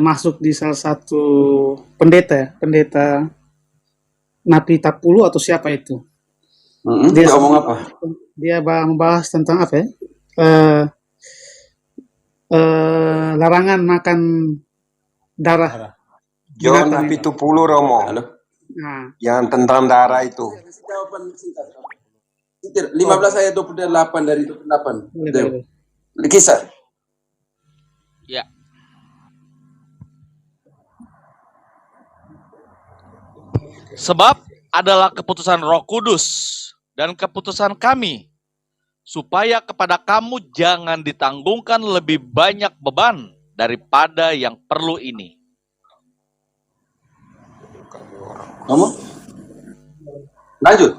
masuk di salah satu pendeta Napi Tapulu atau siapa itu. Dia Dia ngomong apa? dia membahas tentang apa ya? Eh, larangan makan darah John binatang itu. Napitupulu Romo. Halo. Nah, Yang tentang darah itu. Jawaban singkat. 15 ayat 28 dari 28. boleh. Kisah. Ya. Sebab adalah keputusan Roh Kudus dan keputusan kami, supaya kepada kamu jangan ditanggungkan lebih banyak beban daripada yang perlu ini. Ngomong? Lanjut.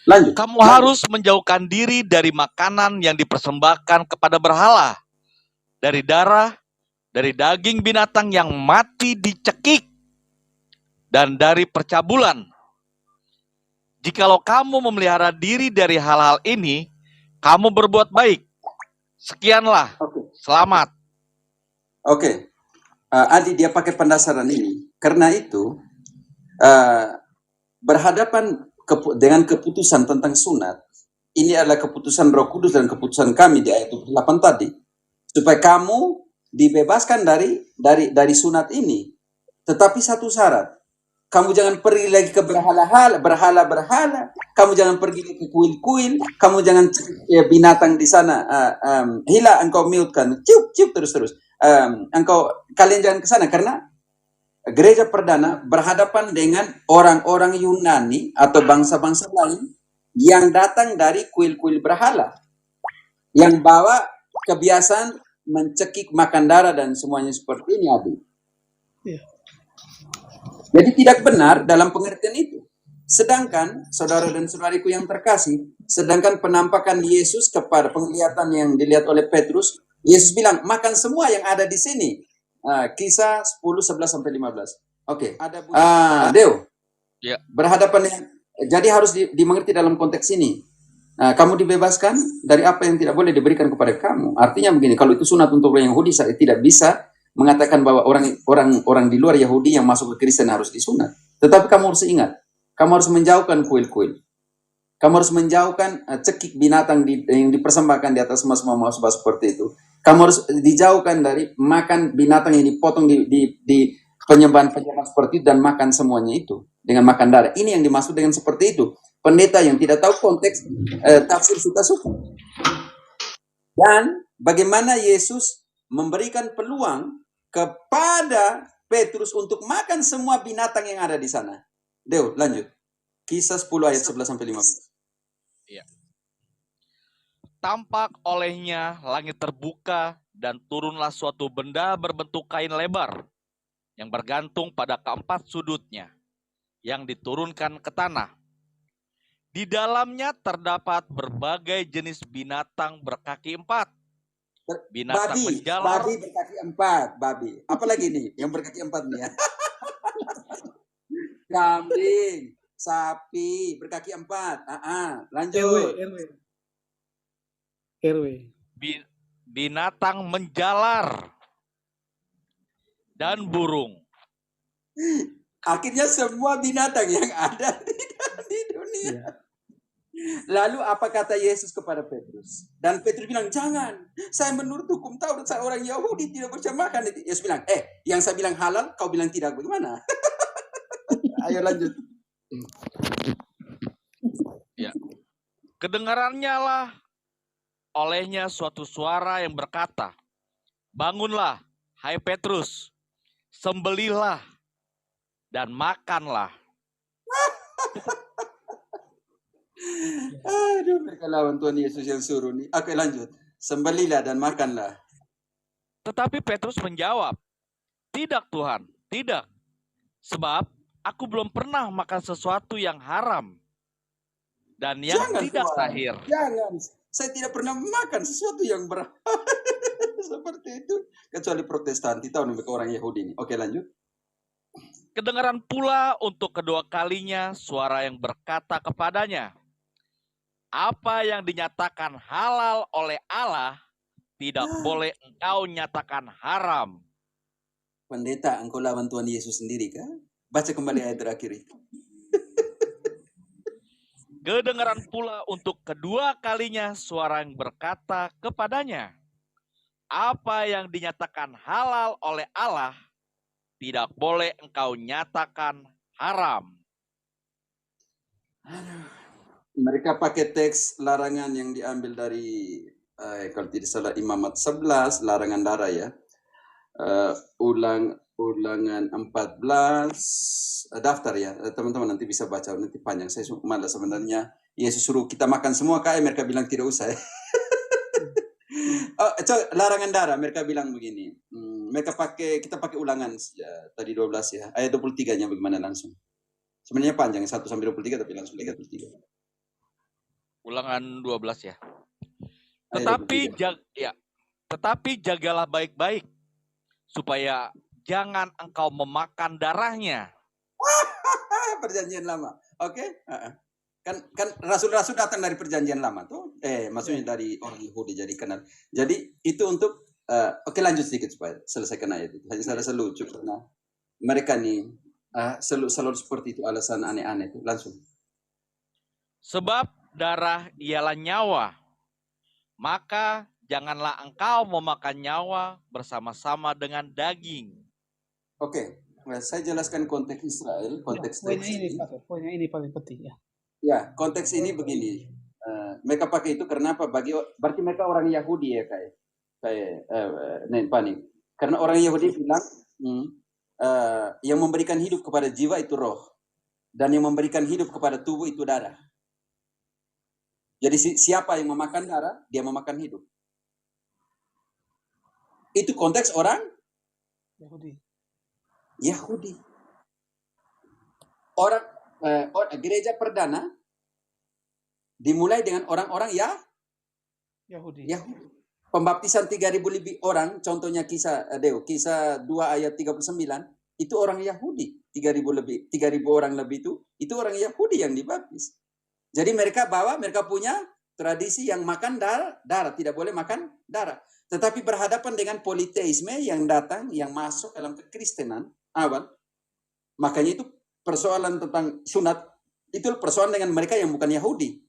Kamu harus menjauhkan diri dari makanan yang dipersembahkan kepada berhala, dari darah, dari daging binatang yang mati dicekik, dan dari percabulan. Jikalau kamu memelihara diri dari hal-hal ini, kamu berbuat baik. Sekianlah. Selamat. Oke. Adi dia pakai pendasaran ini. Karena itu, berhadapan dengan keputusan tentang sunat, ini adalah keputusan Roh Kudus dan keputusan kami di ayat 8 tadi, supaya kamu dibebaskan dari sunat ini. Tetapi satu syarat, kamu jangan pergi lagi ke berhala. Kamu jangan pergi ke kuil-kuil. Kamu jangan binatang di sana. Hila engkau mute-kan. Ciup terus. Kalian jangan ke sana karena gereja perdana berhadapan dengan orang-orang Yunani atau bangsa-bangsa lain yang datang dari kuil-kuil berhala, yang bawa kebiasaan mencekik, makan darah dan semuanya seperti ini, Adi. Iya. Jadi tidak benar dalam pengertian itu. Sedangkan saudara dan saudariku yang terkasih, sedangkan penampakan Yesus kepada penglihatan yang dilihat oleh Petrus, Yesus bilang makan semua yang ada di sini. Kisah 10:11-15. Oke. Deo. Ya. Berhadapan dengan, jadi harus dimengerti dalam konteks ini. Kamu dibebaskan dari apa yang tidak boleh diberikan kepada kamu. Artinya begini, kalau itu sunat untuk orang Yahudi, saya tidak bisa mengatakan bahwa orang di luar Yahudi yang masuk ke Kristen harus disunat. Tetapi kamu harus ingat, kamu harus menjauhkan kuil-kuil. Kamu harus menjauhkan cekik binatang yang dipersembahkan di atas semua seperti itu. Kamu harus dijauhkan dari makan binatang yang dipotong di penyembahan seperti itu dan makan semuanya itu dengan makan darah. Ini yang dimaksud dengan seperti itu. Pendeta yang tidak tahu konteks tafsir suka-suka. Dan bagaimana Yesus memberikan peluang kepada Petrus untuk makan semua binatang yang ada di sana. Deo, lanjut. Kisah 10 ayat 11-15. Ya. Tampak olehnya langit terbuka dan turunlah suatu benda berbentuk kain lebar yang bergantung pada keempat sudutnya yang diturunkan ke tanah. Di dalamnya terdapat berbagai jenis binatang berkaki 4. Binatang menjalar. Babi berkaki 4, babi. Apalagi nih yang berkaki 4 nih ya. Kambing, sapi berkaki 4. Lanjut. RW. Binatang menjalar dan burung. Akhirnya semua binatang yang ada di dunia. Ya. Lalu apa kata Yesus kepada Petrus? Dan Petrus bilang, jangan. Saya menurut hukum Taurat, saya orang Yahudi tidak bisa makan. Yesus bilang, yang saya bilang halal, kau bilang tidak. Bagaimana? Ayo lanjut. Ya. Kedengarannya lah olehnya suatu suara yang berkata, bangunlah, hai Petrus, sembelihlah dan makanlah. Aduh, mereka lawan Tuhan Yesus yang suruh nih. Oke, lanjut. Sembelihlah dan makanlah. Tetapi Petrus menjawab, tidak Tuhan, tidak. Sebab aku belum pernah makan sesuatu yang haram dan yang tidak sahir. Jangan. Saya tidak pernah makan sesuatu yang seperti itu. Kecuali Protestanti, tahu nih orang Yahudi ini. Oke, lanjut. Kedengaran pula untuk kedua kalinya suara yang berkata kepadanya, apa yang dinyatakan halal oleh Allah tidak boleh engkau nyatakan haram. Pendeta, engkau lawan Tuhan Yesus sendiri kah? Baca kembali ayat terakhir itu. Kedengaran pula untuk kedua kalinya suara yang berkata kepadanya, apa yang dinyatakan halal oleh Allah, tidak boleh engkau nyatakan haram. Mereka pakai teks larangan yang diambil dari kalau tidak salah Imamat 11, larangan darah ya. Ulangan 14 daftar ya, teman-teman nanti bisa baca, nanti panjang. Saya malas sebenarnya. Yesus suruh kita makan semua, kayak mereka bilang tidak usah. Larangan darah, mereka bilang begini. Kita pakai ulangan ya, tadi 12 ya, ayat 23-nya bagaimana langsung. Sebenarnya panjang 1 sampai 23 tapi langsung ayat 23. Ulangan 12 ya. Ayat Tetapi jagalah baik-baik supaya jangan engkau memakan darahnya. Perjanjian lama. Oke? Kan rasul-rasul datang dari perjanjian lama tuh. Maksudnya dari orang Yahudi jadi kenal. Jadi itu untuk oke, lanjut sedikit supaya selesaikan ayat itu. Hanya saya lucu karena mereka nih selalu seperti itu, alasan aneh-aneh itu. Langsung. Sebab darah ialah nyawa, maka janganlah engkau memakan nyawa bersama-sama dengan daging. Oke, saya jelaskan konteks Israel, konteks teks ini. Poinnya ini paling penting ya. Ya, konteks ini begini. Mereka pakai itu karena apa? Berarti mereka orang Yahudi ya Pani. Karena orang Yahudi bilang yang memberikan hidup kepada jiwa itu roh, dan yang memberikan hidup kepada tubuh itu darah. Jadi siapa yang memakan darah, dia memakan hidup. Itu konteks orang Yahudi. Orang gereja perdana dimulai dengan orang-orang Yahudi. Pembaptisan 3.000 lebih orang, contohnya kisah 2 ayat 39, itu orang Yahudi. 3.000 orang lebih itu orang Yahudi yang dibaptis. Jadi mereka punya tradisi yang makan darah, tidak boleh makan darah. Tetapi berhadapan dengan politeisme yang datang, yang masuk dalam kekristenan awal. Makanya itu persoalan tentang sunat, itu persoalan dengan mereka yang bukan Yahudi.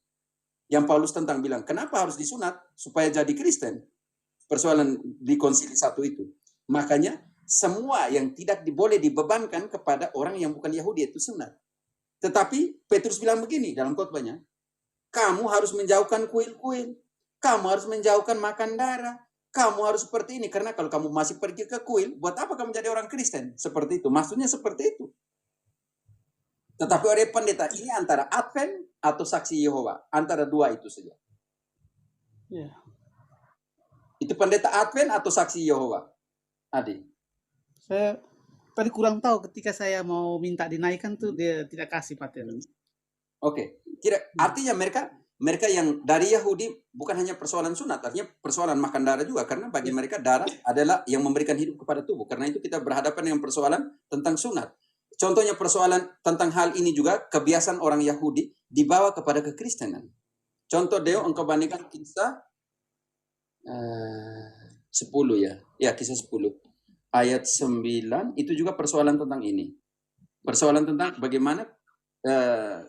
Yang Paulus tentang bilang, kenapa harus disunat? Supaya jadi Kristen. Persoalan di konsili 1 itu. Makanya semua yang tidak boleh dibebankan kepada orang yang bukan Yahudi itu sunat. Tetapi Petrus bilang begini dalam khotbahnya, kamu harus menjauhkan kuil-kuil, kamu harus menjauhkan makan darah, kamu harus seperti ini. Karena kalau kamu masih pergi ke kuil, buat apa kamu jadi orang Kristen? Seperti itu, maksudnya seperti itu. Tetapi oleh pendeta, ini antara Advent atau saksi Yehova, antara dua itu saja. Ya. Itu pendeta Advent atau saksi Yehova? Adi. Saya tadi kurang tahu ketika saya mau minta dinaikkan tuh dia tidak kasih paten. Oke. Artinya mereka yang dari Yahudi bukan hanya persoalan sunat, artinya persoalan makan darah juga, karena bagi mereka darah adalah yang memberikan hidup kepada tubuh. Karena itu kita berhadapan dengan persoalan tentang sunat. Contohnya persoalan tentang hal ini juga kebiasaan orang Yahudi dibawa kepada kekristenan. Contoh Deo, engkau bandingkan kisah 10 ya. Ya, kisah 10. Ayat 9 itu juga persoalan tentang ini. Persoalan tentang bagaimana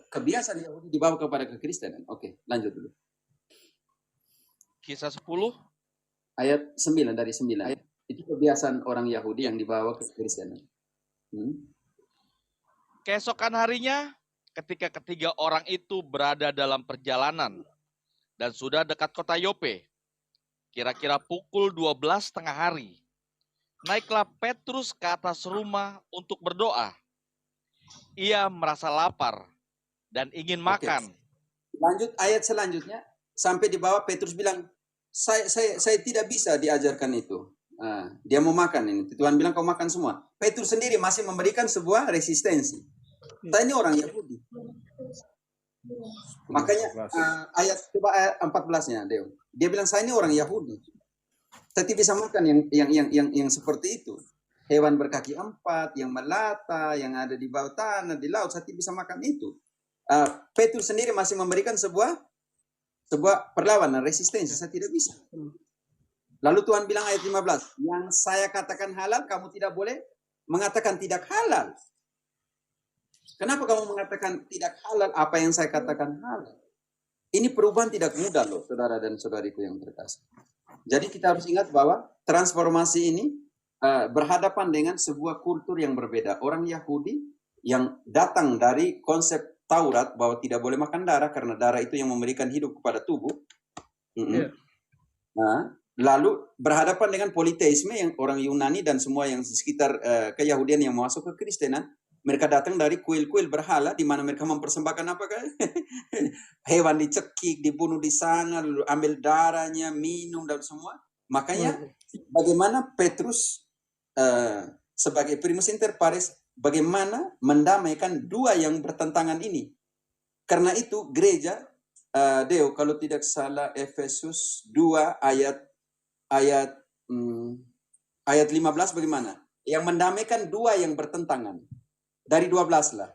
kebiasaan Yahudi dibawa kepada kekristenan. Oke, lanjut dulu. Kisah 10 ayat 9 dari 9. Itu kebiasaan orang Yahudi yang dibawa ke kekristenan. Keesokan harinya, ketika ketiga orang itu berada dalam perjalanan dan sudah dekat kota Yope, kira-kira pukul 12 tengah hari, naiklah Petrus ke atas rumah untuk berdoa. Ia merasa lapar dan ingin makan. Lanjut ayat selanjutnya, sampai di bawah Petrus bilang, saya tidak bisa diajarkan itu. Dia mau makan ini. Tuhan bilang kau makan semua. Petrus sendiri masih memberikan sebuah resistensi. Ini orang Yahudi. Makanya coba ayat 14-nya, Deo. Dia bilang saya ini orang Yahudi. Saya tidak bisa makan yang seperti itu. Hewan berkaki 4, yang melata, yang ada di bawah tanah, di laut, saya tidak bisa makan itu. Petrus sendiri masih memberikan sebuah perlawanan, resistensi. Saya tidak bisa. Lalu Tuhan bilang ayat 15, yang saya katakan halal, kamu tidak boleh mengatakan tidak halal? Kenapa kamu mengatakan tidak halal apa yang saya katakan halal? Ini perubahan tidak mudah loh, saudara dan saudariku yang terkasih. Jadi kita harus ingat bahwa transformasi ini berhadapan dengan sebuah kultur yang berbeda. Orang Yahudi yang datang dari konsep Taurat bahwa tidak boleh makan darah karena darah itu yang memberikan hidup kepada tubuh. Nah, lalu berhadapan dengan politeisme yang orang Yunani dan semua yang sekitar keyahudian yang masuk ke Kristenan. Mereka datang dari kuil-kuil berhala di mana mereka mempersembahkan apa kan? Hewan dicekik, dibunuh di sana, lalu ambil darahnya, minum dan semua. Makanya bagaimana Petrus sebagai primus inter pares bagaimana mendamaikan dua yang bertentangan ini? Karena itu gereja Deo kalau tidak salah Efesus 2 ayat 15 bagaimana? Yang mendamaikan dua yang bertentangan. Dari 12 lah.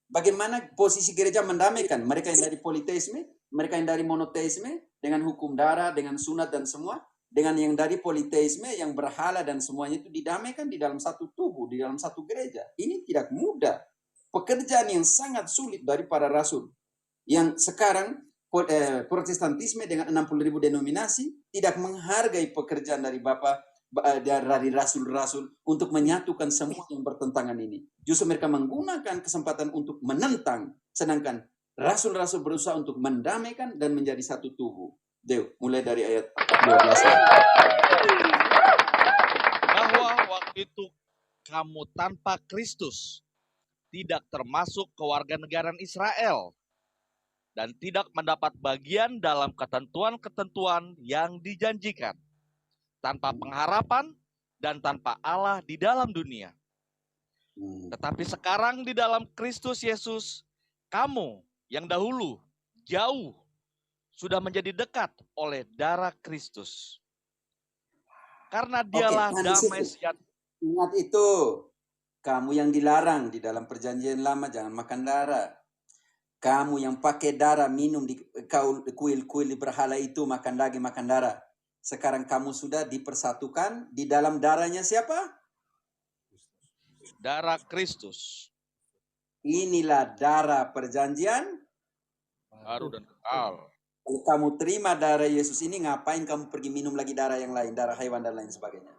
Bagaimana posisi gereja mendamaikan? Mereka yang dari politeisme, mereka yang dari monoteisme, dengan hukum darah, dengan sunat dan semua. Dengan yang dari politeisme, yang berhala dan semuanya itu didamaikan di dalam satu tubuh, di dalam satu gereja. Ini tidak mudah. Pekerjaan yang sangat sulit dari para rasul. Yang sekarang protestantisme dengan 60.000 denominasi tidak menghargai pekerjaan dari Bapak, dari rasul-rasul untuk menyatukan semua yang bertentangan ini. Justru mereka menggunakan kesempatan untuk menentang, sedangkan rasul-rasul berusaha untuk mendamaikan dan menjadi satu tubuh. Deo, mulai dari ayat 12. Bahwa waktu itu kamu tanpa Kristus tidak termasuk kewarganegaraan Israel dan tidak mendapat bagian dalam ketentuan-ketentuan yang dijanjikan, tanpa pengharapan dan tanpa Allah di dalam dunia. Tetapi sekarang di dalam Kristus Yesus, kamu yang dahulu jauh sudah menjadi dekat oleh darah Kristus. Karena dialah damai sejahtera. Ingat itu, kamu yang dilarang di dalam perjanjian lama jangan makan darah. Kamu yang pakai darah minum di kuil-kuil berhala itu makan daging makan darah. Sekarang kamu sudah dipersatukan di dalam darahnya siapa? Darah Kristus. Inilah darah perjanjian baru dan kekal. Kalau kamu terima darah Yesus ini, ngapain kamu pergi minum lagi darah yang lain, darah hewan dan lain sebagainya?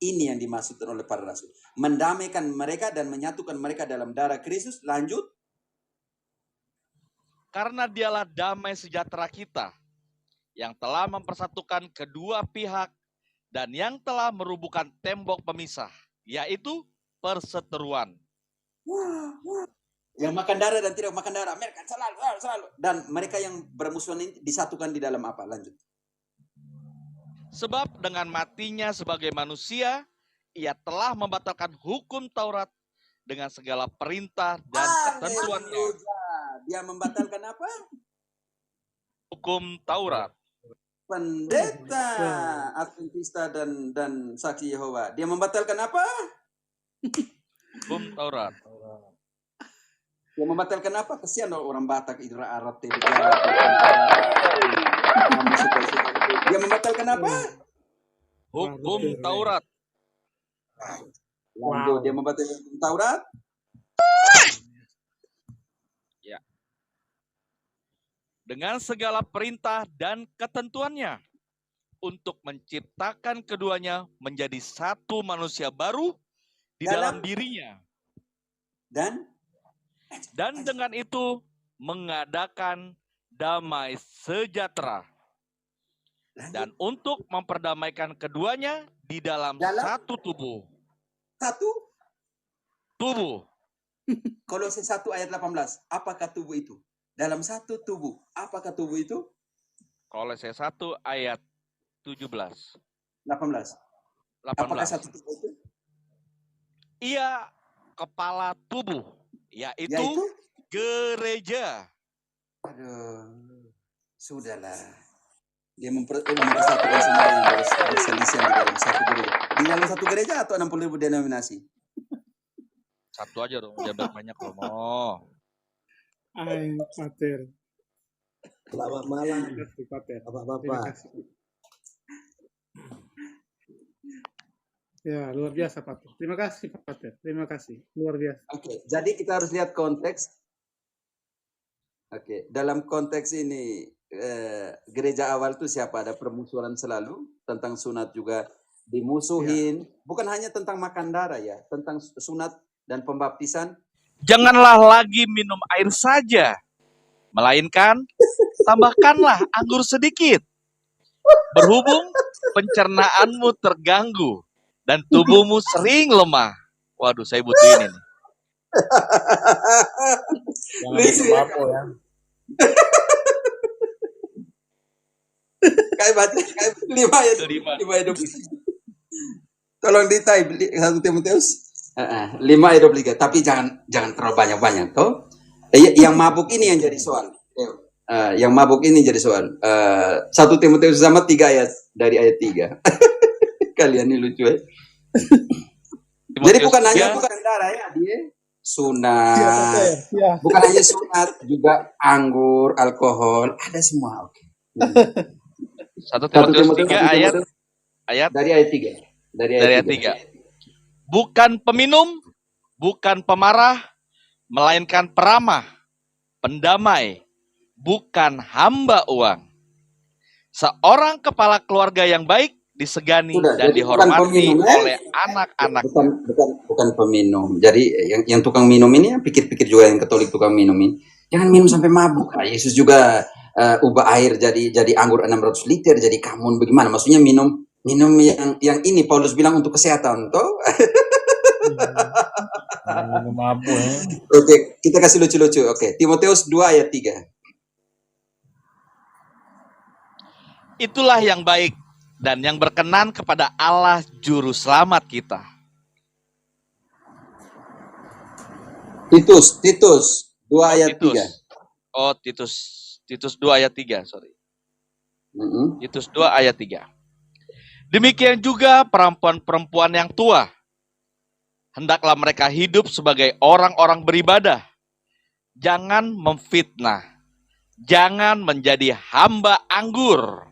Ini yang dimaksudkan oleh para rasul. Mendamaikan mereka dan menyatukan mereka dalam darah Kristus. Lanjut. Karena dialah damai sejahtera kita, yang telah mempersatukan kedua pihak dan yang telah merubuhkan tembok pemisah, yaitu perseteruan. Yang makan darah dan tidak makan darah, mereka selalu. Dan mereka yang bermusuhan ini disatukan di dalam apa? Lanjut. Sebab dengan matinya sebagai manusia, ia telah membatalkan hukum Taurat dengan segala perintah dan ketentuannya. Dia membatalkan apa? Hukum Taurat. Pendeta Adventista dan saksi Yehova. Dia membatalkan apa? Hukum Taurat. Dia membatalkan apa? Kesian orang Batak itu Arab Dia membatalkan apa? Hukum Taurat. Lanjut, dia membatalkan hukum Taurat. Ya. Dengan segala perintah dan ketentuannya untuk menciptakan keduanya menjadi satu manusia baru di dalam dirinya. Dan dengan itu mengadakan damai sejahtera. Dan untuk memperdamaikan keduanya di dalam satu tubuh. Satu? Tubuh. Kolose 1 ayat 18. Apakah tubuh itu? Dalam satu tubuh. Apakah tubuh itu? Kolose 1 ayat 17. 18. Apakah satu tubuh itu? Ia kepala tubuh, yaitu gereja. Aduh, sudahlah. Dia mempersatukan semua yang berselisih di dalam satu gereja. Di dalam satu gereja atau 60.000 denominasi? Satu aja dong, jangan banyak loh. Mau. Ay, Pater. Selamat malam, Pater. Bapak-bapak. Ya, luar biasa Pak Pater. Terima kasih Pak Pater. Terima kasih. Luar biasa. Oke, jadi kita harus lihat konteks. Oke, dalam konteks ini gereja awal itu siapa? Ada permusuhan selalu tentang sunat juga dimusuhin. Bukan hanya tentang makan darah ya, tentang sunat dan pembaptisan. Janganlah lagi minum air saja, melainkan tambahkanlah anggur sedikit. Berhubung pencernaanmu terganggu dan tubuhmu sering lemah. Waduh, saya butuh ini nih. Lucu ya. Kayak baca kayak 5 ayat 23. Tolong di type 1 Timotius 5 ayat 23. Tapi jangan terlalu banyak-banyak toh. Yang mabuk ini yang jadi soal. Yang mabuk ini jadi soal. 1 Timotius sama 3 ayat dari ayat 3. Kalian ini lucu ya. Jadi bukan hanya bukan darah ya, dia sunat. Ya. Bukan hanya sunat, juga anggur, alkohol, ada semua. Oke. 1 Timotius 3 ayat dari ayat 3. Dari ayat 3. Bukan peminum, bukan pemarah, melainkan peramah, pendamai, bukan hamba uang. Seorang kepala keluarga yang baik disegani dan dihormati oleh anak-anak. Bukan peminum. Jadi yang tukang minum ini, pikir-pikir juga yang Katolik tukang minum ini, jangan minum sampai mabuk. Yesus juga ubah air jadi anggur 600 liter, jadi kamun bagaimana? Maksudnya minum yang ini Paulus bilang untuk kesehatan, toh? Minum mabuk ya. Oke, kita kasih lucu-lucu. Oke, Timotius 2 ayat 3. Itulah yang baik dan yang berkenan kepada Allah Juru Selamat kita. Titus 2 ayat 3. Oh, Titus 2 ayat 3, sorry. Titus 2 ayat 3. Demikian juga perempuan-perempuan yang tua. Hendaklah mereka hidup sebagai orang-orang beribadah. Jangan memfitnah. Jangan menjadi hamba anggur.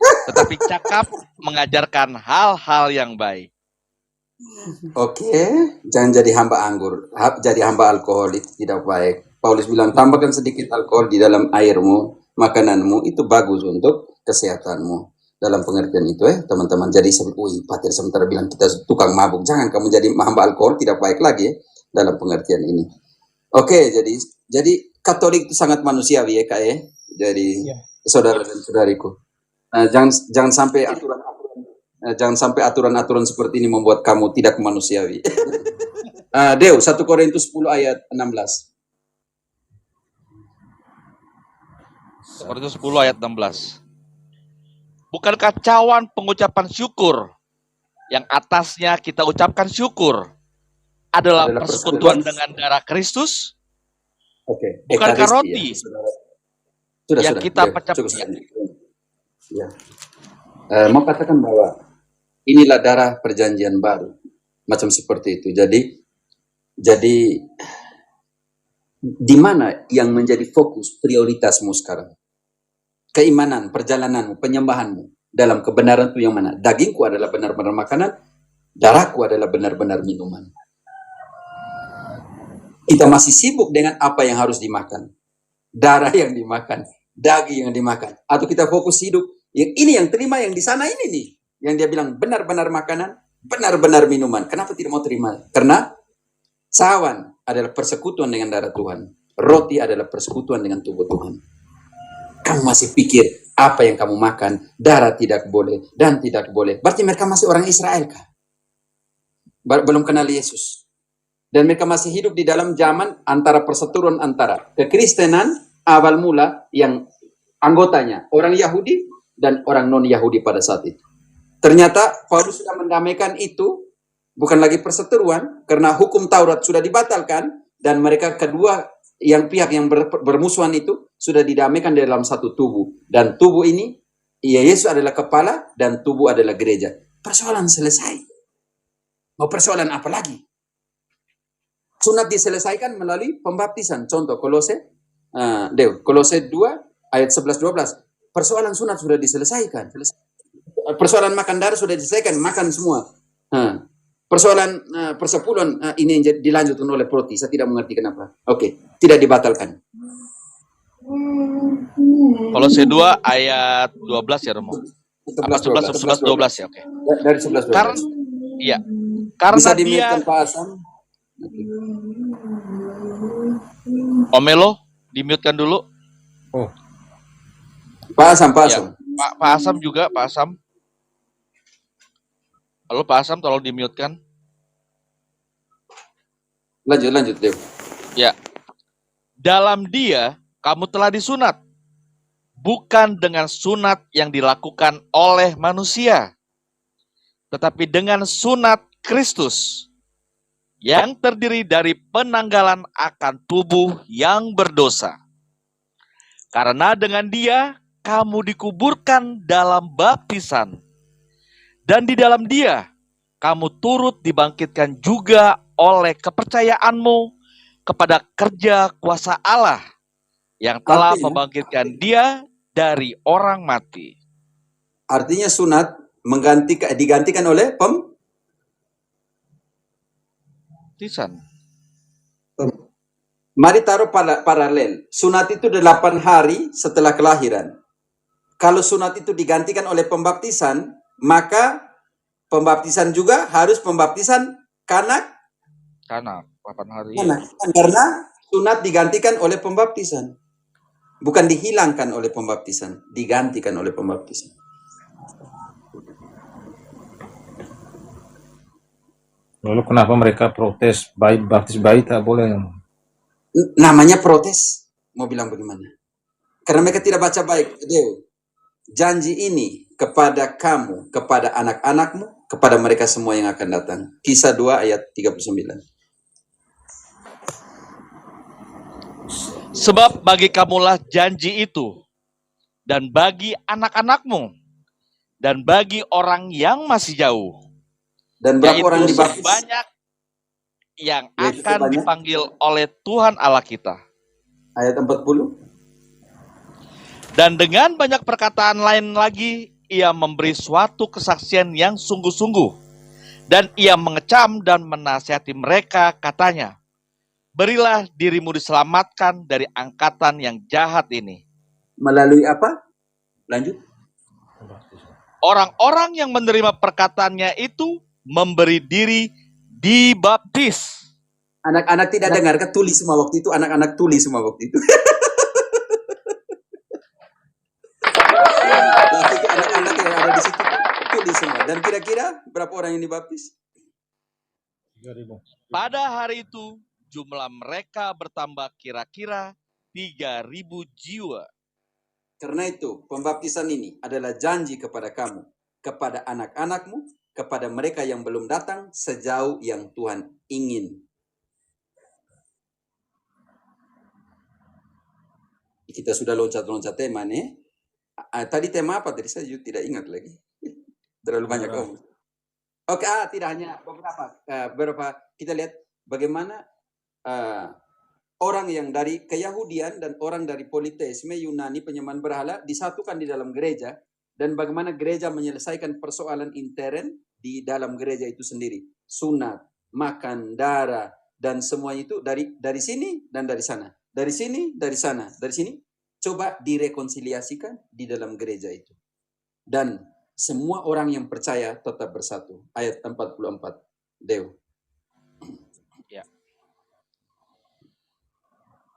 Tetapi cakap mengajarkan hal-hal yang baik. Oke, jangan jadi hamba anggur. Jadi hamba alkohol itu tidak baik. Paulus bilang, tambahkan sedikit alkohol di dalam airmu, makananmu, itu bagus untuk kesehatanmu. Dalam pengertian itu teman-teman. Jadi Pater sementara bilang kita tukang mabuk. Jangan kamu jadi hamba alkohol, tidak baik lagi dalam pengertian ini. Oke, jadi Katolik itu sangat manusiawi ya Kak ya. Jadi saudara dan saudariku. Jangan sampai aturan-aturan seperti ini membuat kamu tidak manusiawi. Deo 1 Korintus 10 ayat 16. Korintus 10 ayat 16. Bukankah cawan pengucapan syukur yang atasnya kita ucapkan syukur adalah persekutuan dengan darah Kristus? Oke. Bukankah roti yang kita pecah? Ya. Mau katakan bahwa inilah darah perjanjian baru, macam seperti itu. Jadi di mana yang menjadi fokus prioritasmu sekarang? Keimanan, perjalananmu, penyembahanmu dalam kebenaran itu yang mana? Dagingku adalah benar-benar makanan, darahku adalah benar-benar minuman. Kita masih sibuk dengan apa yang harus dimakan, darah yang dimakan, daging yang dimakan, atau kita fokus hidup yang ini yang terima yang di sana ini nih, yang dia bilang benar-benar makanan, benar-benar minuman. Kenapa tidak mau terima? Karena cawan adalah persekutuan dengan darah Tuhan, roti adalah persekutuan dengan tubuh Tuhan. Kamu masih pikir apa yang kamu makan, darah tidak boleh dan tidak boleh. Berarti mereka masih orang Israel kah? Belum kenal Yesus. Dan mereka masih hidup di dalam zaman antara perseteruan antara kekristenan awal mula yang anggotanya orang Yahudi dan orang non-Yahudi pada saat itu. Ternyata Paulus sudah mendamaikan itu, bukan lagi perseteruan, karena hukum Taurat sudah dibatalkan, dan mereka kedua yang pihak yang bermusuhan itu sudah didamaikan dalam satu tubuh. Dan tubuh ini, Yesus adalah kepala dan tubuh adalah gereja. Persoalan selesai. Mau persoalan apa lagi? Sunat diselesaikan melalui pembaptisan. Contoh Kolose 2 ayat 11-12. Persoalan sunat sudah diselesaikan. Persoalan makan darah sudah diselesaikan, makan semua. Persoalan persepuluhan ini yang dilanjutkan oleh Proti. Saya tidak mengerti kenapa. Oke, tidak dibatalkan. Kolose 2 ayat 12 ya Romo. Apa 11 12 ya, oke. Dari 11 12. Karena iya. Karena Bisa dia dimute Pak Asam? Omelo di-mute-kan dulu. Oh, Pak Asam. Ya. Pak Asam juga, Pak Asam. Halo Pak Asam, tolong di-mute-kan. Lanjut, Dew. Ya. Dalam dia kamu telah disunat, bukan dengan sunat yang dilakukan oleh manusia, tetapi dengan sunat Kristus, yang terdiri dari penanggalan akan tubuh yang berdosa. Karena dengan dia kamu dikuburkan dalam baptisan, dan di dalam dia kamu turut dibangkitkan juga oleh kepercayaanmu kepada kerja kuasa Allah yang telah membangkitkan dia dari orang mati. Artinya sunat digantikan oleh Baptisan. Mari taruh paralel. Sunat itu 8 hari setelah kelahiran. Kalau sunat itu digantikan oleh pembaptisan, maka pembaptisan juga harus pembaptisan kanak. 8 hari. Karena sunat digantikan oleh pembaptisan. Bukan dihilangkan oleh pembaptisan, digantikan oleh pembaptisan. lalu kenapa mereka protes baptis bayi tak boleh? Namanya protes. Mau bilang bagaimana? Karena mereka tidak baca baik. Dew, janji ini kepada kamu, kepada anak-anakmu, kepada mereka semua yang akan datang. Kisah 2 ayat 39. Sebab bagi kamulah janji itu, dan bagi anak-anakmu, dan bagi orang yang masih jauh, Dan berapa yaitu orang dibaptis? sebanyak yang Yaitu akan sebanyak? dipanggil oleh Tuhan Allah kita. Ayat 40. Dan dengan banyak perkataan lain lagi, ia memberi suatu kesaksian yang sungguh-sungguh. Dan ia mengecam dan menasihati mereka, katanya, berilah dirimu diselamatkan dari angkatan yang jahat ini. Melalui apa? Lanjut. Orang-orang yang menerima perkataannya itu memberi diri dibaptis. Anak-anak tidak dengar, tulis semua waktu itu. Anak-anak tulis semua waktu itu. Waktu itu anak-anak yang ada di situ tulis semua. Dan kira-kira berapa orang yang dibaptis? 3.000. Pada hari itu jumlah mereka bertambah kira-kira 3.000 jiwa. Karena itu pembaptisan ini adalah janji kepada kamu, kepada anak-anakmu, kepada mereka yang belum datang sejauh yang Tuhan ingin. Kita sudah loncat-loncat tema nih. Tadi tema apa? Tadi saya juga tidak ingat lagi. Terlalu banyak om. Oke, tidak hanya beberapa. Kita lihat bagaimana orang yang dari Keyahudian dan orang dari politeisme Yunani penyembahan berhala disatukan di dalam gereja, dan bagaimana gereja menyelesaikan persoalan intern di dalam gereja itu sendiri. Sunat, makan darah, dan semuanya itu dari sini dan dari sana. Dari sini, dari sana, dari sini. Coba direkonsiliasikan di dalam gereja itu. Dan semua orang yang percaya tetap bersatu. Ayat 44. Dew. Ya.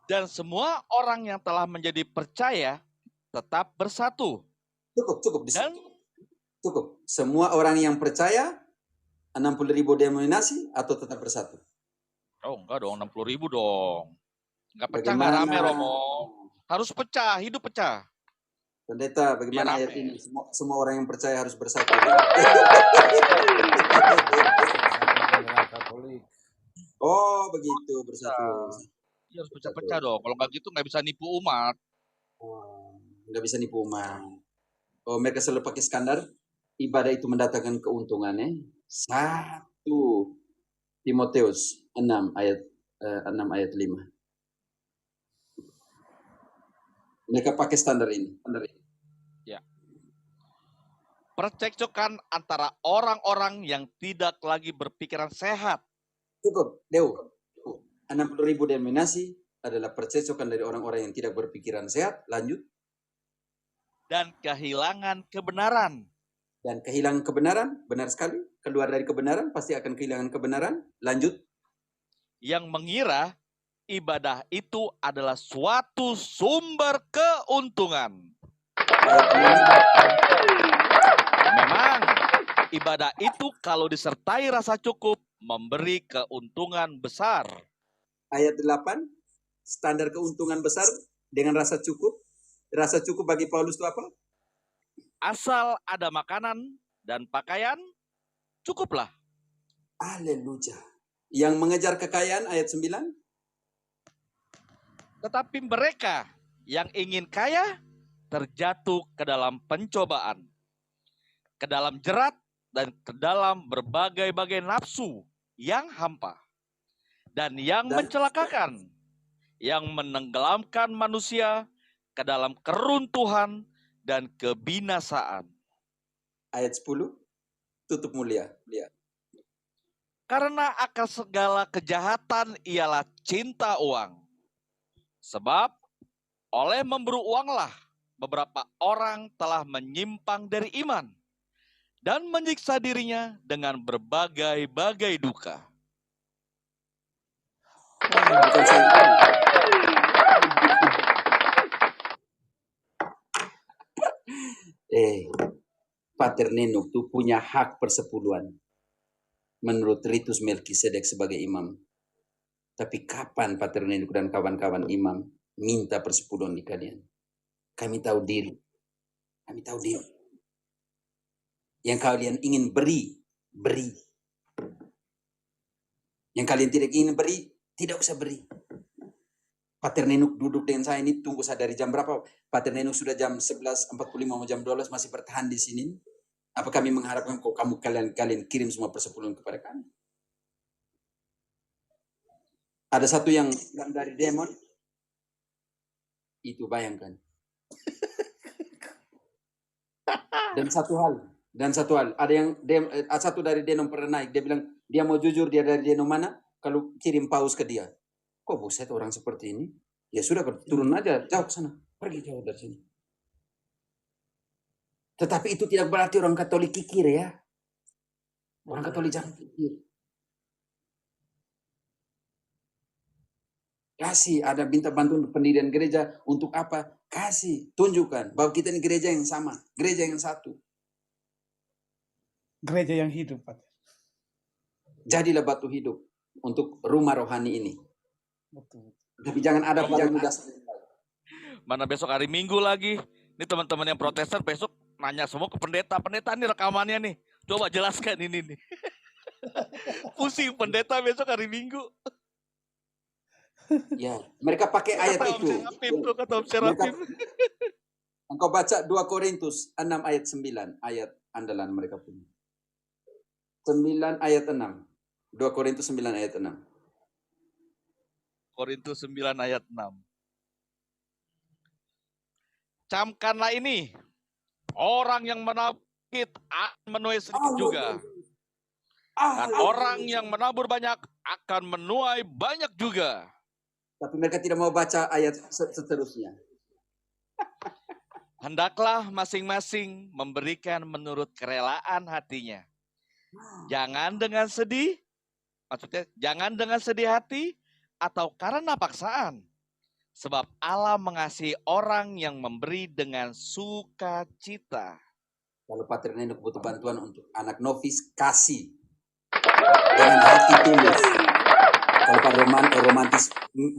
Dan semua orang yang telah menjadi percaya tetap bersatu. Cukup. Dan Cukup. Semua orang yang percaya 60.000 denominasi atau tetap bersatu? oh enggak dong, 60.000 dong. Enggak pecah, enggak rame Romo. Harus pecah, hidup pecah. Pendeta, bagaimana Biar ayat rame. ini? Semua orang yang percaya harus bersatu. Oh, begitu bersatu. Iya, harus pecah-pecah dong. Kalau nggak gitu nggak bisa nipu umat. Nggak bisa nipu umat. Oh, mereka selalu pakai standar ibadah itu mendatangkan keuntungannya. 1 Timotius 6 ayat 5. Mereka pakai standar ini. Ya. percekcokan antara orang-orang yang tidak lagi berpikiran sehat. Cukup, Deu. 60.000 denominasi adalah percecokan dari orang-orang yang tidak berpikiran sehat. Lanjut. Dan kehilangan kebenaran. Dan kehilangan kebenaran, benar sekali. Keluar dari kebenaran, pasti akan kehilangan kebenaran. Lanjut. Yang mengira ibadah itu adalah suatu sumber keuntungan. Memang ibadah itu kalau disertai rasa cukup memberi keuntungan besar. Ayat 8, standar keuntungan besar dengan rasa cukup. Rasa cukup bagi Paulus itu apa? Asal ada makanan dan pakaian, cukuplah. Haleluya. Yang mengejar kekayaan, ayat 9. Tetapi mereka yang ingin kaya terjatuh ke dalam pencobaan, ke dalam jerat, dan ke dalam berbagai-bagai nafsu yang hampa dan yang mencelakakan, yang menenggelamkan manusia ke dalam keruntuhan dan kebinasaan. Ayat 10, tutup mulia. Lihat. Karena akar segala kejahatan ialah cinta uang. Sebab oleh memburu uanglah beberapa orang telah menyimpang dari iman dan menyiksa dirinya dengan berbagai-bagai duka. Bukan saya. Pater Nenuk itu punya hak persepuluhan menurut ritus Melkisedek sebagai imam. Tapi kapan Pater Nenuk dan kawan-kawan imam minta persepuluhan di kalian? Kami tahu diri. Kami tahu diri. Yang kalian ingin beri, beri. Yang kalian tidak ingin beri, tidak usah beri. Pater Nenuk duduk dengan saya ini, tunggu saya dari jam berapa? Pater Nenuk sudah jam 11.45 mau jam 12 masih bertahan di sini. Apa kami mengharapkan kok kalian kirim semua persepuluhan kepada kami? Ada satu yang dari demon, itu bayangkan. Dan satu hal, ada yang satu dari Denom pernah naik, dia bilang dia mau jujur dia dari Denom mana, kalau kirim paus ke dia. Kok buset orang seperti ini? Ya sudah turun aja, jauh ke sana, pergi jauh dari sini. Tetapi itu tidak berarti orang Katolik kikir ya. Orang Katolik jangan kikir. Kasih, ada minta bantuan pendirian gereja untuk apa? Kasih, tunjukkan bahwa kita ini gereja yang sama, gereja yang satu. Gereja yang hidup, Pak. Jadilah batu hidup untuk rumah rohani ini. Betul. Tapi jangan ada batu mudas. Mana besok hari Minggu lagi? Ini teman-teman yang Protestan besok nanya semua ke pendeta. Pendeta nih rekamannya nih. Coba jelaskan ini nih. Pusing pendeta besok hari Minggu. Ya, mereka pakai ayat itu. Kata Om Serapim. Engkau baca 2 Korintus 6 ayat 9, ayat andalan mereka punya. 9 ayat 6. 2 Korintus 9 ayat 6. Korintus 9 ayat 6. Camkanlah ini, orang yang menakit akan menuai sedikit juga. Dan orang yang menabur banyak akan menuai banyak juga. Tapi mereka tidak mau baca ayat seterusnya. Hendaklah masing-masing memberikan menurut kerelaan hatinya. Jangan dengan sedih, maksudnya jangan dengan sedih hati atau karena paksaan. Sebab Allah mengasihi orang yang memberi dengan sukacita. Kalau Pater Nenuk butuh bantuan untuk anak novis, kasih. Dengan hati tulus. Kalau Pak romantis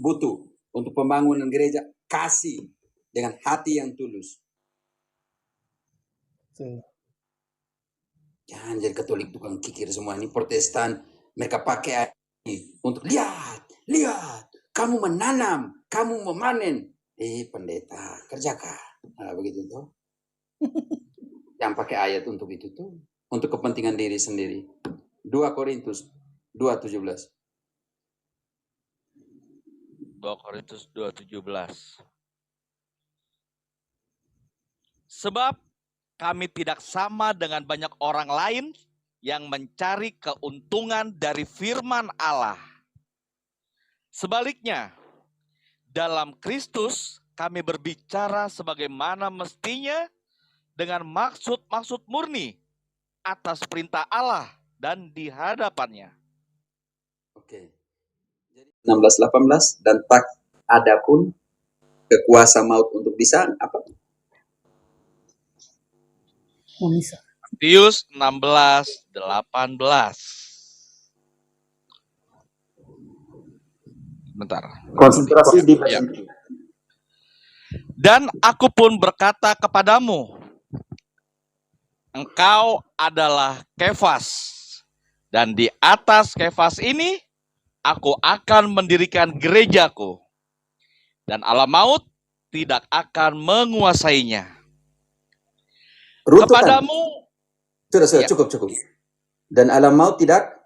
butuh untuk pembangunan gereja, kasih dengan hati yang tulus. Jangan jadi Katolik tukang kikir semua ini Protestan. Mereka pakai ini untuk lihat, kamu menanam, kamu memanen. Pendeta, kerjakan. Nah, begitu tuh. Jangan pakai ayat untuk itu tuh, untuk kepentingan diri sendiri. 2 Korintus 2:17. 2 Korintus 2:17. Sebab kami tidak sama dengan banyak orang lain yang mencari keuntungan dari firman Allah. Sebaliknya, dalam Kristus kami berbicara sebagaimana mestinya dengan maksud-maksud murni atas perintah Allah dan di hadapannya. Oke. Jadi 16-18 dan tak ada pun kekuasa maut untuk bisa apa? Bisa. Matius 16:18. Bentar. Konsentrasi di Ya. Dan aku pun berkata kepadamu, engkau adalah Kefas, dan di atas Kefas ini aku akan mendirikan gerejaku, dan alam maut tidak akan menguasainya. Runtutan. Kepadamu, Sudah, Ya. cukup. Dan alam maut tidak,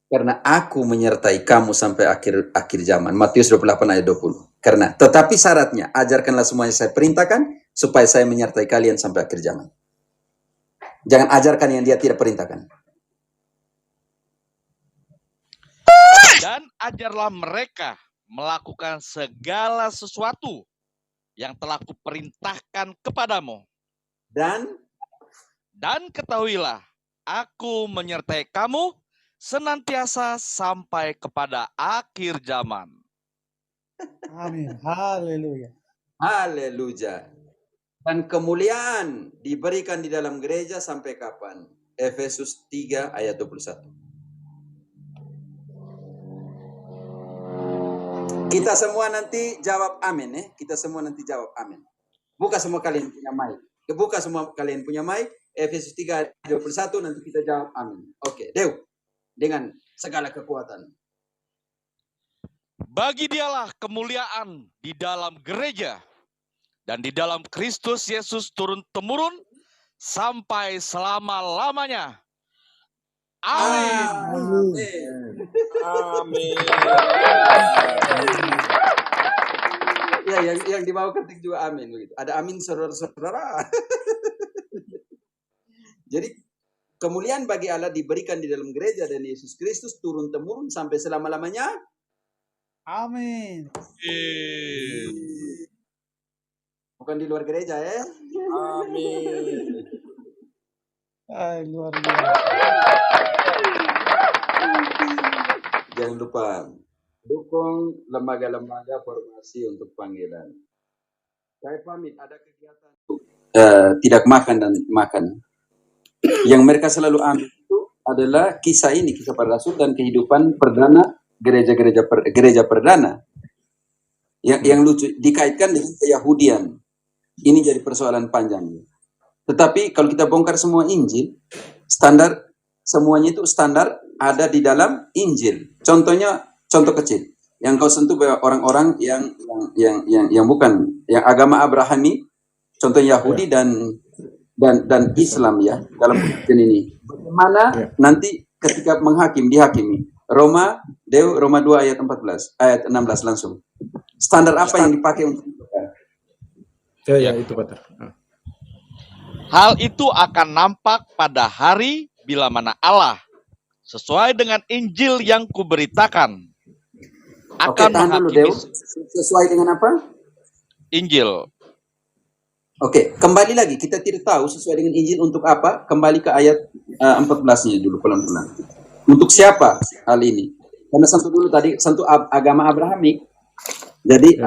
karena aku menyertai kamu sampai akhir zaman. Matius 28 ayat 20. Karena, tetapi syaratnya, ajarkanlah semuanya saya perintahkan, supaya saya menyertai kalian sampai akhir zaman. Jangan ajarkan yang dia tidak perintahkan. dan ajarlah mereka melakukan segala sesuatu yang telah kuperintahkan kepadamu. Dan ketahuilah, aku menyertai kamu senantiasa sampai kepada akhir zaman. Amin. Haleluya. Haleluya. Dan kemuliaan diberikan di dalam gereja sampai kapan? Efesus 3 ayat 21. Kita semua nanti jawab amin ya. Kita semua nanti jawab amin. Buka semua kalian punya mic. Buka semua kalian punya mic. Efesus 3 ayat 21 nanti kita jawab amin. Oke, Dew. Dengan segala kekuatan. Bagi dialah kemuliaan di dalam gereja dan di dalam Kristus Yesus turun-temurun sampai selama-lamanya. Amin. Amin. Ya, yang di bawah ketik juga amin begitu. Ada amin saudara-saudara. Jadi kemuliaan bagi Allah diberikan di dalam gereja dan Yesus Kristus turun-temurun sampai selama-lamanya. Amin. Bukan di luar gereja ya. Amin. Ay, luar biasa. Jangan lupa dukung lembaga-lembaga formasi untuk panggilan. Saya pamit, ada kegiatan tidak makan dan makan. Yang mereka selalu ambil itu adalah kisah ini, kisah para rasul dan kehidupan perdana gereja perdana. Yang lucu dikaitkan dengan keyahudian. Ini jadi persoalan panjang. Tetapi kalau kita bongkar semua Injil, standar semuanya itu standar ada di dalam Injil. Contohnya, contoh kecil yang kau sentuh bahwa orang-orang yang bukan yang agama Abrahami, contoh Yahudi dan Islam ya dalam pengertian ini. Bagaimana nanti ketika dihakimi. Roma 2 ayat 14, ayat 16 langsung. Standar apa yang dipakai untuk Ya, itu Pak. Hal itu akan nampak pada hari bila mana Allah, sesuai dengan Injil yang kuberitakan, akan tahan dulu, menghakimi Dew. Sesuai dengan apa? Injil. Oke, kembali lagi. Kita tidak tahu sesuai dengan Injil untuk apa. Kembali ke ayat 14-nya dulu pelan-pelan. Untuk siapa hal ini? Karena sentuh dulu tadi, sentuh agama Abrahami. Jadi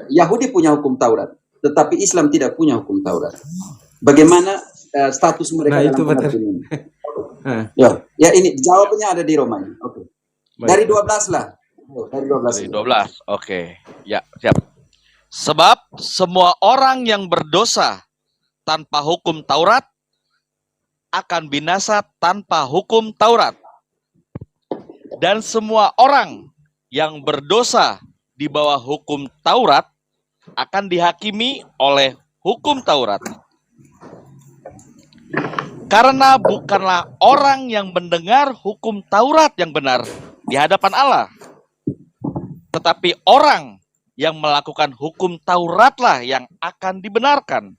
Yahudi punya hukum Taurat, tetapi Islam tidak punya hukum Taurat. Bagaimana status mereka dalam pengertian ini? Ya ini jawabannya ada di Roma. Oke. Dari 12 lah. Dari 12. Oke. Ya, siap. Sebab semua orang yang berdosa tanpa hukum Taurat akan binasa tanpa hukum Taurat. Dan semua orang yang berdosa di bawah hukum Taurat akan dihakimi oleh hukum Taurat. Karena bukanlah orang yang mendengar hukum Taurat yang benar di hadapan Allah, tetapi orang yang melakukan hukum Tauratlah yang akan dibenarkan.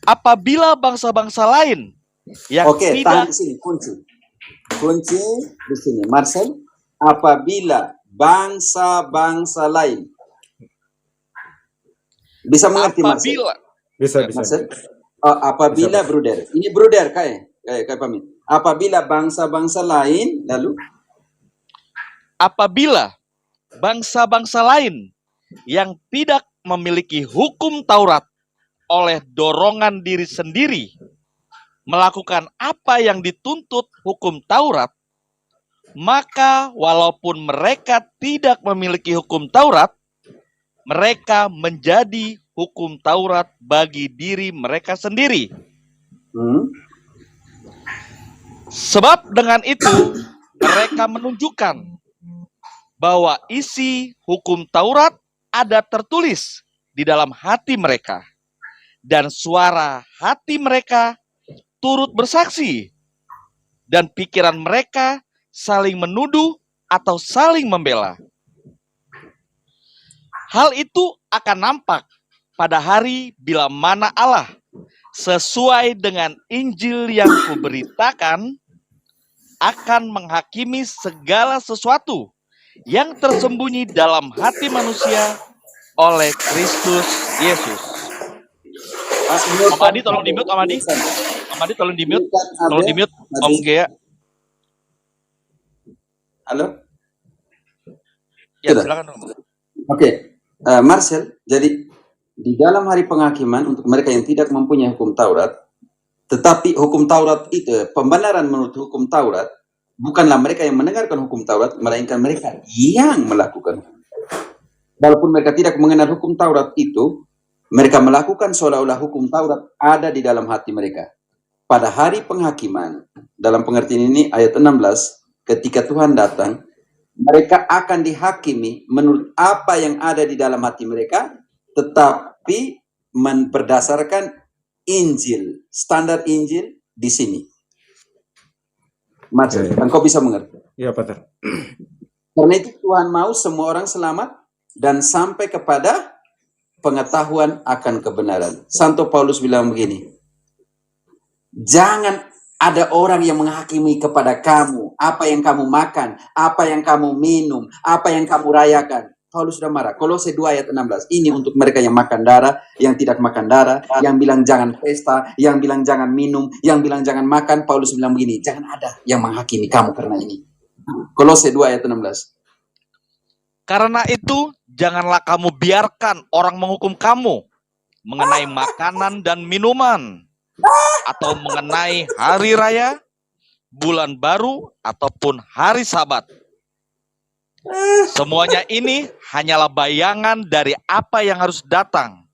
Apabila bangsa-bangsa lain yang Oke, tahan tidak di sini, kunci di sini, Marcel. Apabila bangsa-bangsa lain, bisa mengerti Marcel? apabila Bisa. Marcel? Apabila Bisa, Pak. bruder, ini bruder kayak pamit. Apabila bangsa-bangsa lain, lalu apabila bangsa-bangsa lain yang tidak memiliki hukum Taurat oleh dorongan diri sendiri melakukan apa yang dituntut hukum Taurat, maka walaupun mereka tidak memiliki hukum Taurat, mereka menjadi hukum Taurat bagi diri mereka sendiri. Sebab dengan itu mereka menunjukkan bahwa isi hukum Taurat ada tertulis di dalam hati mereka, dan suara hati mereka turut bersaksi, dan pikiran mereka saling menuduh atau saling membela. Hal itu akan nampak pada hari bila mana Allah sesuai dengan Injil yang kuberitakan akan menghakimi segala sesuatu yang tersembunyi dalam hati manusia oleh Kristus Yesus. Om Adi tolong di-mute, Om Adi. Om Adi tolong di-mute. Tolong di-mute, Om Gea. halo. Ya, Sudah. silakan. Om. Oke, Marcel. Jadi di dalam hari penghakiman untuk mereka yang tidak mempunyai hukum Taurat, tetapi hukum Taurat itu pembenaran menurut hukum Taurat bukanlah mereka yang mendengarkan hukum Taurat, melainkan mereka yang melakukan. Walaupun mereka tidak mengenal hukum Taurat itu, mereka melakukan seolah-olah hukum Taurat ada di dalam hati mereka. Pada hari penghakiman, dalam pengertian ini ayat 16, ketika Tuhan datang, mereka akan dihakimi menurut apa yang ada di dalam hati mereka, tetapi berdasarkan Injil, standar Injil di sini. Marcel, engkau bisa mengerti. Iya, Pater. Karena itu Tuhan mau semua orang selamat dan sampai kepada pengetahuan akan kebenaran. Santo Paulus bilang begini, jangan ada orang yang menghakimi kepada kamu, apa yang kamu makan, apa yang kamu minum, apa yang kamu rayakan. Paulus sudah marah. Kolose 2 ayat 16. Ini untuk mereka yang makan darah, yang tidak makan darah, yang bilang jangan pesta, yang bilang jangan minum, yang bilang jangan makan. Paulus bilang begini, jangan ada yang menghakimi kamu karena ini. Kolose 2 ayat 16. Karena itu, janganlah kamu biarkan orang menghukum kamu mengenai makanan dan minuman, atau mengenai hari raya, bulan baru, ataupun hari Sabat. Semuanya ini hanyalah bayangan dari apa yang harus datang,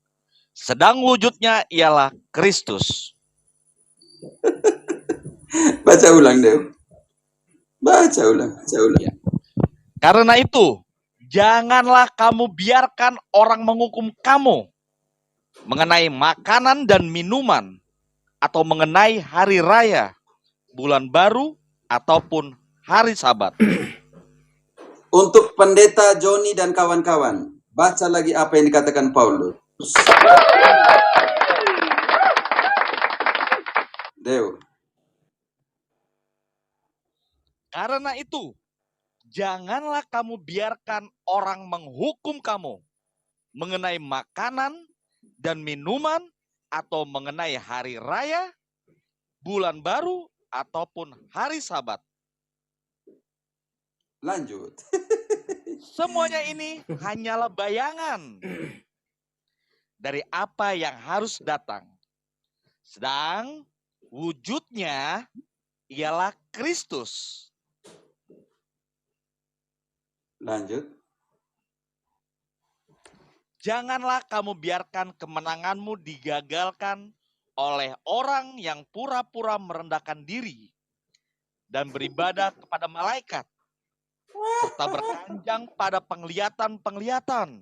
sedang wujudnya ialah Kristus. Baca ulang, Dew. Baca ulang. Karena itu, janganlah kamu biarkan orang menghukum kamu mengenai makanan dan minuman, atau mengenai hari raya, bulan baru, ataupun hari Sabat. Untuk pendeta Joni dan kawan-kawan, baca lagi apa yang dikatakan Paulus. Dew. Karena itu, janganlah kamu biarkan orang menghukum kamu mengenai makanan dan minuman, atau mengenai hari raya, bulan baru, ataupun hari Sabat. Lanjut. Semuanya ini hanyalah bayangan dari apa yang harus datang, sedang wujudnya ialah Kristus. Lanjut. Janganlah kamu biarkan kemenanganmu digagalkan oleh orang yang pura-pura merendahkan diri dan beribadah kepada malaikat, serta berkanjang pada penglihatan-penglihatan,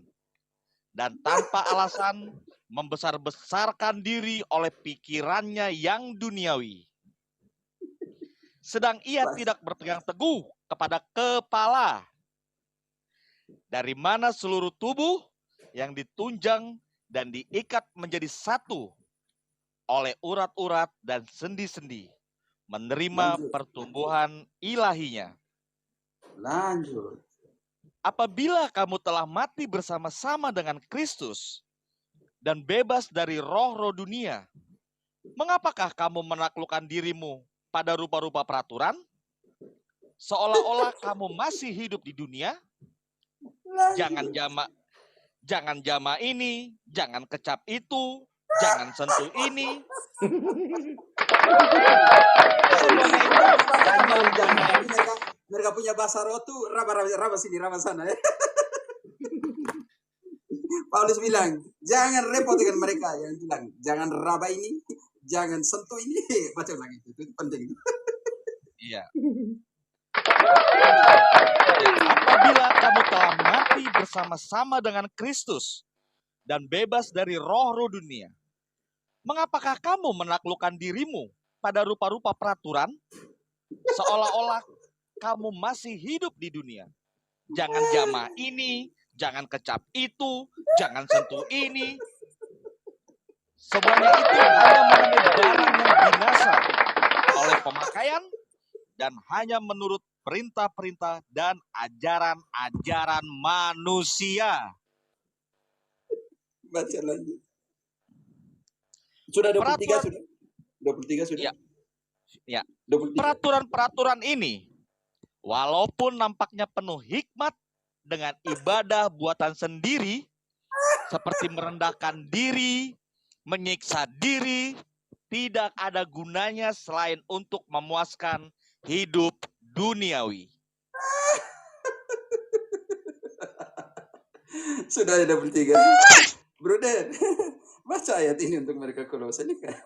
dan tanpa alasan membesar-besarkan diri oleh pikirannya yang duniawi. Sedang ia tidak berpegang teguh kepada kepala, dari mana seluruh tubuh yang ditunjang dan diikat menjadi satu oleh urat-urat dan sendi-sendi, menerima Lanjut. pertumbuhan ilahinya. Lanjut. Apabila kamu telah mati bersama-sama dengan Kristus dan bebas dari roh-roh dunia, mengapakah kamu menaklukkan dirimu pada rupa-rupa peraturan? Seolah-olah kamu masih hidup di dunia. Jangan jama ini, jangan kecap itu, jangan sentuh ini. Semuanya itu hanya Mereka punya bahasa roh tuh raba sini, raba sana ya. Paulus bilang, jangan repot dengan mereka yang bilang, jangan raba ini, jangan sentuh ini. Baca lagi itu penting. Iya. Apabila kamu telah mati bersama-sama dengan Kristus dan bebas dari roh-roh dunia, mengapakah kamu menaklukkan dirimu pada rupa-rupa peraturan? Seolah-olah kamu masih hidup di dunia. Jangan jamah ini, jangan kecap itu, jangan sentuh ini. Semuanya itu hanya mengenai barang yang binasa oleh pemakaian dan hanya menurut perintah-perintah dan ajaran-ajaran manusia. Baca lanjut. Sudah 23 sudah? 23 sudah? Ya. Ya. 23. Peraturan-peraturan ini, walaupun nampaknya penuh hikmat dengan ibadah buatan sendiri, seperti merendahkan diri, menyiksa diri, tidak ada gunanya selain untuk memuaskan hidup duniawi. Sudah ada 23. Brother, baca ayat ini untuk mereka Kolose ini kan.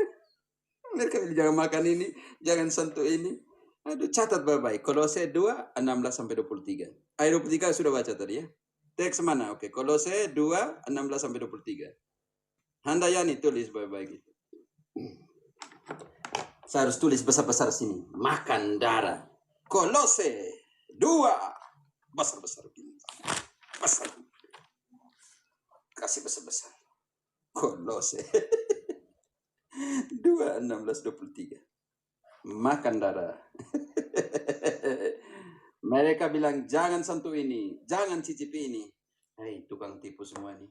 Mereka bilang jangan makan ini, jangan sentuh ini. Aduh, catat baik-baik. Kolose 2, 16 sampai 23. Ayat 23 sudah baca tadi ya. Teks mana? Oke, Kolose 2, 16 sampai 23. Handayani tulis baik-baik itu. Saya harus tulis besar-besar sini. Makan darah. Kolose 2. Besar-besar gini. Besar. Kasih besar-besar. Kolose 2, 16, 23. Makan darah. Mereka bilang jangan sentuh ini, jangan cicipi ini. Hei, tukang tipu semua ini.